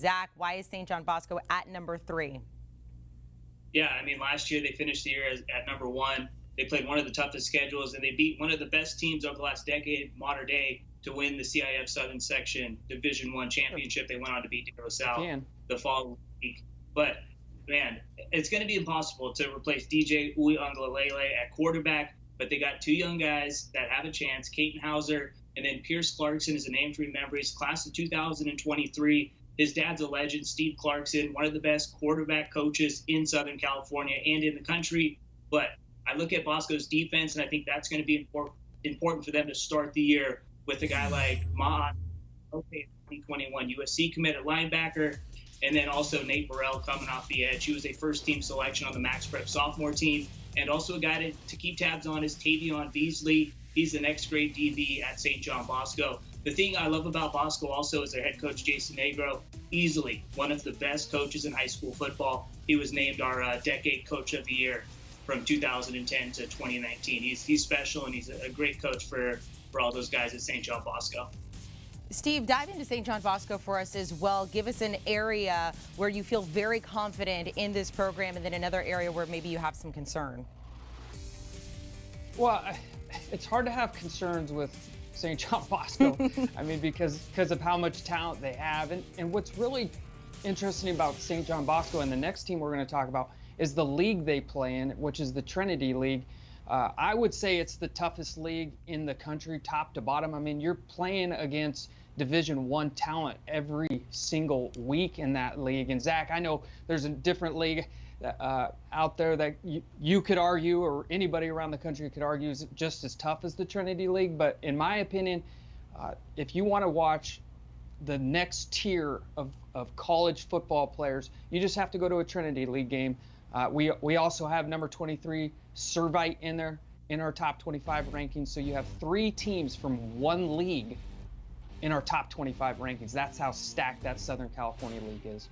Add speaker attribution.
Speaker 1: Zach, why is St. John Bosco at number 3?
Speaker 2: Yeah, I mean, last year they finished the year at number 1. They played one of the toughest schedules, and they beat one of the best teams over the last decade, modern day, to win the CIF Southern Section Division I championship. They went on to beat De La Salle the following week. But, man, it's going to be impossible to replace DJ Uiagalelei at quarterback, but they got 2 young guys that have a chance, Caton Hauser and then Pierce Clarkson is a name to remember. He's class of 2023. His dad's a legend, Steve Clarkson, one of the best quarterback coaches in Southern California and in the country. But I look at Bosco's defense, and I think that's going to be important for them to start the year with a guy like Ma, 2021 USC committed linebacker, and then also Nate Burrell coming off the edge. He was a first-team selection on the MaxPreps sophomore team, and also a guy to keep tabs on is Tavion Beasley. He's the next grade DB at St. John Bosco. The thing I love about Bosco also is their head coach, Jason Negro, easily one of the best coaches in high school football. He was named our decade coach of the year from 2010 to 2019. He's special, and he's a great coach for all those guys at St. John Bosco.
Speaker 1: Steve, dive into St. John Bosco for us as well. Give us an area where you feel very confident in this program, and then another area where maybe you have some concern.
Speaker 3: Well, it's hard to have concerns with St. John Bosco. I mean, because of how much talent they have. And what's really interesting about St. John Bosco and the next team we're going to talk about is the league they play in, which is the Trinity League. I would say it's the toughest league in the country, top to bottom. I mean, you're playing against Division I talent every single week in that league. And Zach, I know there's a different league out there that you could argue, or anybody around the country could argue, is just as tough as the Trinity League. But in my opinion, if you want to watch the next tier of college football players, you just have to go to a Trinity League game. We also have number 23 Servite in there in our top 25 rankings. So you have 3 teams from one league in our top 25 rankings. That's how stacked that Southern California League is.